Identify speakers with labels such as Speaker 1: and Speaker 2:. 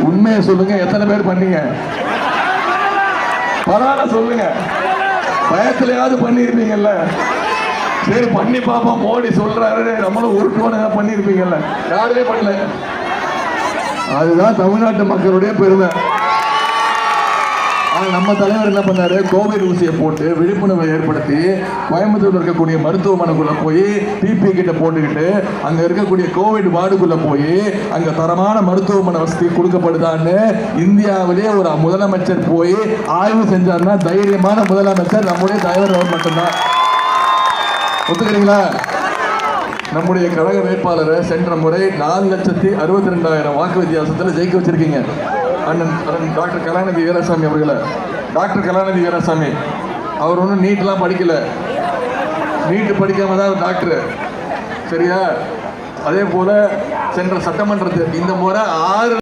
Speaker 1: உண்மையை சொல்லுங்க, எத்தனை பேர் பண்ணீங்க? பரவாயில்ல சொல்லுங்க, பயத்திலேயாவது பண்ணிருப்பீங்கல்ல. சரி பண்ணி பாப்போம், மோடி சொல்றாரு நம்மளும் உருட்டுவோன்னு பண்ணிருப்பீங்கல்ல. யாருமே பண்ணல. அதுதான் தமிழ்நாட்டு மக்களுடைய பெருமை. நம்ம தலைவர் என்ன பண்ணாரு? கோவிட் ஊசியை போட்டு விழிப்புணர்வை ஏற்படுத்தி கோயம்புத்தூர்ல இருக்கக்கூடிய மருத்துவமனைக்குள்ள போய் பிபி கிட்ட போட்டுக்கிட்டு அங்க இருக்கக்கூடிய கோவிட் வார்டுக்குள்ள போய் அங்க தரமான மருத்துவமனை வசதி கொடுக்கப்படுதான்னு இந்தியாவிலே ஒரு முதலமைச்சர் போய் ஆய்வு செஞ்சாருன்னா தைரியமான முதலமைச்சர் நம்முடைய தலைவர் அவர் மட்டும்தான். ஒத்துக்கிறீங்களா? நம்முடைய கழக வேட்பாளரை சென்ற முறை 4,62,000 வாக்கு வித்தியாசத்தில் ஜெயிக்க வச்சிருக்கீங்க. அண்ணன் டாக்டர் கலாநிதி வீராசாமி அவர்களை. டாக்டர் கலாநிதி வீராசாமி அவர் ஒன்றும் நீட்லாம் படிக்கல, நீட்டு படிக்காம தான் டாக்டர். சரியா? அதே போல சென்ற சட்டமன்றத்தில் இந்த முறை 6